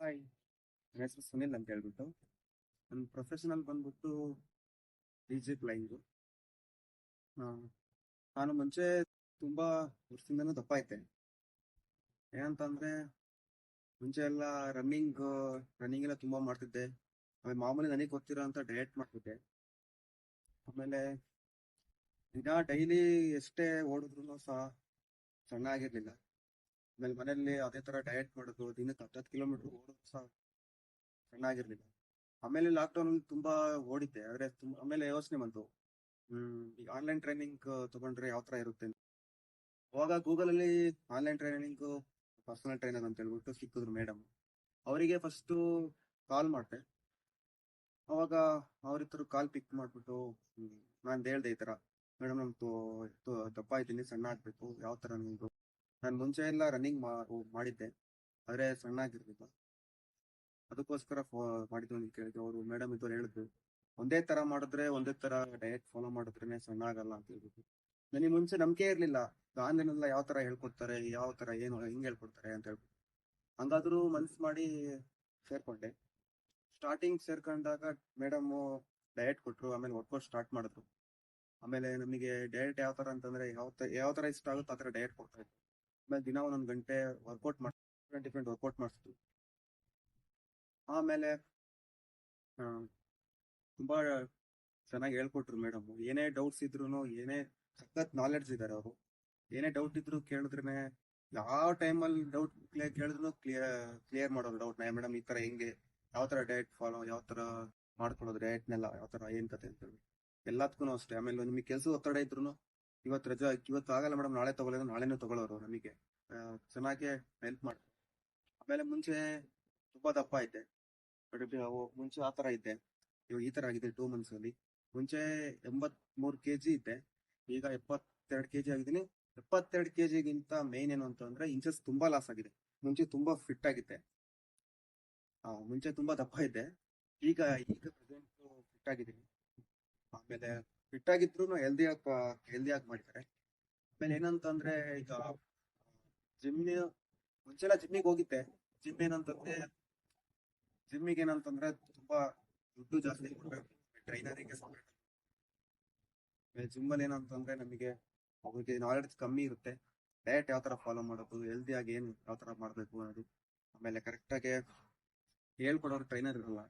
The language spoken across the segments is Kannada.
ಹಾಯ್, ನನ್ನ ಹೆಸರು ಸುನಿಲ್ ಅಂತ ಹೇಳ್ಬಿಟ್ಟು. ನನ್ನ ಪ್ರೊಫೆಷನಲ್ ಬಂದ್ಬಿಟ್ಟು ಡಿಜೆ ಫ್ಲೈಯಿಂಗು. ನಾನು ಮುಂಚೆ ತುಂಬಾ ವರ್ಷದಿಂದನೂ ದಪ್ಪ ಇದ್ದೆ. ಏನಂತಂದ್ರೆ ಮುಂಚೆ ಎಲ್ಲ ರನ್ನಿಂಗ್ ಎಲ್ಲ ತುಂಬಾ ಮಾಡ್ತಿದ್ದೆ. ಆಮೇಲೆ ಮಾಮೂಲಿ ನನಗೆ ಗೊತ್ತಿರೋ ಅಂತ ಡಯಟ್ ಮಾಡ್ತಿದ್ದೆ. ಆಮೇಲೆ ದಿನ ಡೈಲಿ ಎಷ್ಟೇ ಓಡಿದ್ರು ಸಹ ಸಣ್ಣ ಆಗಿರ್ಲಿಲ್ಲ. ಆಮೇಲೆ ಮನೆಯಲ್ಲಿ ಅದೇ ತರ ಡಯಟ್ ಮಾಡೋದು, ದಿನಕ್ಕೆ 10 ಕಿಲೋಮೀಟರ್ ಓಡೋದು ಸಹ ಸಣ್ಣ ಆಗಿರ್ಲಿಲ್ಲ. ಆಮೇಲೆ ಲಾಕ್ಡೌನ್ ತುಂಬಾ ಓಡಿದ್ದೆ, ಆದ್ರೆ ಆಮೇಲೆ ಯೋಚನೆ ಬಂತು, ಈಗ ಆನ್ಲೈನ್ ಟ್ರೈನಿಂಗ್ ತಗೊಂಡ್ರೆ ಯಾವ ತರ ಇರುತ್ತೆ ಅಂತ. ಅವಾಗ ಗೂಗಲ್ ಅಲ್ಲಿ ಆನ್ಲೈನ್ ಟ್ರೈನಿಂಗ್ ಪರ್ಸನಲ್ ಟ್ರೈನರ್ ಅಂತ ಹೇಳ್ಬಿಟ್ಟು ಸಿಕ್ಕಿದ್ರು ಮೇಡಮ್. ಅವರಿಗೆ ಫಸ್ಟ್ ಕಾಲ್ ಮಾಡ್ದೆ. ಅವಾಗ ಅವ್ರಿದ್ರು ಕಾಲ್ ಪಿಕ್ ಮಾಡ್ಬಿಟ್ಟು ನಾನು ಹೇಳ್ದೆ ಈ ತರ, ಮೇಡಮ್ ನಮ್ದು ದಪ್ಪ ಇದ್ದೀನಿ, ಸಣ್ಣ ಆಗ್ಬೇಕು, ಯಾವ ತರ ನಿಮ್ದು. ನಾನು ಮುಂಚೆ ಎಲ್ಲ ರನ್ನಿಂಗ್ ಮಾಡಿದ್ದೆ, ಆದ್ರೆ ಸಣ್ಣ ಆಗಿರ್ಲಿಲ್ಲ. ಅದಕ್ಕೋಸ್ಕರ ಮಾಡಿದ್ದು ಅಂತ ಕೇಳಿದ್ರು. ಅವರು ಮೇಡಮ್ ಇದ್ದವ್ರು ಹೇಳಿದ್ರು, ಒಂದೇ ತರ ಮಾಡಿದ್ರೆ, ಒಂದೇ ತರ ಡಯಟ್ ಫಾಲೋ ಮಾಡಿದ್ರೇನೆ ಸಣ್ಣ ಆಗಲ್ಲ ಅಂತ ಹೇಳ್ಬಿಟ್ಟು. ನನಗೆ ಮುಂಚೆ ನಂಬಿಕೆ ಇರ್ಲಿಲ್ಲ, ಆನ್ಲೈನ್ ಎಲ್ಲ ಯಾವ ತರ ಹೇಳ್ಕೊಡ್ತಾರೆ, ಯಾವ ತರ ಏನು ಹೆಂಗ್ ಹೇಳ್ಕೊಡ್ತಾರೆ ಅಂತ ಹೇಳ್ಬಿಟ್ಟು. ಹಂಗಾದ್ರೂ ಮನ್ಸ್ ಮಾಡಿ ಸೇರ್ಕೊಂಡೆ. ಸ್ಟಾರ್ಟಿಂಗ್ ಸೇರ್ಕೊಂಡಾಗ ಮೇಡಮ್ ಡಯಟ್ ಕೊಟ್ರು, ಆಮೇಲೆ ವರ್ಕೌಟ್ ಸ್ಟಾರ್ಟ್ ಮಾಡಿದ್ರು. ಆಮೇಲೆ ನಮಗೆ ಡಯಟ್ ಯಾವ ತರ ಅಂತಂದ್ರೆ ಯಾವ ತರ ಇಷ್ಟ ಆಗುತ್ತೋ ಆ ತರ ಡಯಟ್ ಕೊಡ್ತಾ ಇದ್ರು. ಆಮೇಲೆ ದಿನ ಒಂದೊಂದು ಗಂಟೆ ವರ್ಕೌಟ್ ಮಾಡಿ ಡಿಫ್ರೆಂಟ್ ವರ್ಕೌಟ್ ಮಾಡಿಸಿದ್ರು. ಆಮೇಲೆ ಆ, ತುಂಬಾ ಚೆನ್ನಾಗಿ ಹೇಳ್ಕೊಟ್ರು ಮೇಡಮ್. ಏನೇ ಡೌಟ್ಸ್ ಇದ್ರು, ಏನೇ ಸಖತ್ ನಾಲೆಡ್ಜ್ ಇದಾರೆ ಅವರು. ಏನೇ ಡೌಟ್ ಇದ್ರು ಕೇಳಿದ್ರೇನೆ, ಯಾವ ಟೈಮಲ್ಲಿ ಡೌಟ್ ಕೇಳಿದ್ರು ಕ್ಲಿಯರ್ ಮಾಡೋರು ಡೌಟ್. ಮೇಡಮ್ ಈ ತರ ಹೆಂಗೆ, ಯಾವ ತರ ಡಯಟ್ ಫಾಲೋ, ಯಾವ ತರ ಮಾಡ್ಕೊಳ್ಳೋದು ಡಯಟ್ನೆಲ್ಲ, ಯಾವ ತರ ಏನ್ ಕತೆ ಅಂತ ಹೇಳಿ ಎಲ್ಲದಕ್ಕೂ ಅಷ್ಟೇ. ಆಮೇಲೆ ನಿಮಗೆ ಕೆಲಸ ಒತ್ತಡ ಇದ್ರು, ಇವತ್ತು ರಜಾ, ಇವತ್ತು ಆಗಲ್ಲ ಮೇಡಮ್ ನಾಳೆ ತಗೊಳ್ಳೋದು, ನಾಳೆನೂ ತಗೊಳ್ಳೋರು ನಮಗೆ. ಚೆನ್ನಾಗಿ ಹೆಲ್ಪ್ ಮಾಡಿ. ಆಮೇಲೆ ಮುಂಚೆ ತುಂಬಾ ದಪ್ಪ ಇದ್ದೆ, ಬಟ್ ಮುಂಚೆ ಆ ತರ ಇದ್ದೆ. ಇವಾಗ ಈ ತರ ಆಗಿದೆ 2 ಮಂತ್ಸ್ ಅಲ್ಲಿ. ಮುಂಚೆ 83 kg ಇದ್ದೆ, ಈಗ 72 kg ಆಗಿದ್ದೀನಿ. 72 kg ಮೇನ್ ಏನು ಅಂತಂದ್ರೆ ಇಂಚಸ್ ತುಂಬಾ ಲಾಸ್ ಆಗಿದೆ. ಮುಂಚೆ ತುಂಬಾ ಫಿಟ್ ಆಗಿದ್ದೆ, ಮುಂಚೆ ತುಂಬಾ ದಪ್ಪ ಇದ್ದೆ, ಈಗ ಈಗ ಪ್ರೆಸೆಂಟ್ ಫಿಟ್ ಆಗಿದ್ದೀನಿ. ಆಮೇಲೆ ಫಿಟ್ ಆಗಿದ್ರು ಹೆಲ್ದಿ ಆಗಿ ಮಾಡಿದ್ದಾರೆ. ಆಮೇಲೆ ಏನಂತಂದ್ರೆ ಈಗ ಜಿಮ್, ಮುಂಚೆಲ್ಲ ಜಿಮ್ಮಿಗೆ ಹೋಗಿದ್ದೆ. ಜಿಮ್ ಏನಂತಂದ್ರೆ ಜಿಮ್ಮಿಗೆ ಏನಂತಂದ್ರೆ ತುಂಬಾ ದುಡ್ಡು ಜಾಸ್ತಿ ಕೊಡ್ಬೇಕು, ಟ್ರೈನರಿಗೆ ಸಪರೇಟ್. ಜಿಮ್ ಅಲ್ಲಿ ಏನಂತಂದ್ರೆ ನಮಗೆ ಅವ್ರಿಗೆ ನಾಲೆಡ್ಜ್ ಕಮ್ಮಿ ಇರುತ್ತೆ. ಡಯಟ್ ಯಾವ ತರ ಫಾಲೋ ಮಾಡೋದು, ಹೆಲ್ದಿ ಆಗಿ ಏನ್ ಯಾವ ತರ ಮಾಡ್ಬೇಕು ಅನ್ನೋದು. ಆಮೇಲೆ ಕರೆಕ್ಟ್ ಆಗಿ ಹೇಳ್ಕೊಡೋರು ಟ್ರೈನರ್ ಇರಲ್ಲ.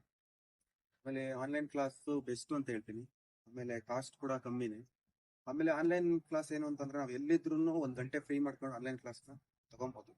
ಆಮೇಲೆ ಆನ್ಲೈನ್ ಕ್ಲಾಸ್ ಬೆಸ್ಟ್ ಅಂತ ಹೇಳ್ತೀನಿ. ಆಮೇಲೆ ಕಾಸ್ಟ್ ಕೂಡ ಕಮ್ಮಿನೇ. ಆಮೇಲೆ ಆನ್ಲೈನ್ ಕ್ಲಾಸ್ ಏನು ಅಂತಂದ್ರೆ ನಾವು ಎಲ್ಲಿದ್ರು 1 ಗಂಟೆ ಫ್ರೀ ಮಾಡ್ಕೊಂಡು ಆನ್ಲೈನ್ ಕ್ಲಾಸ್ನ ತಗೊಬಹುದು.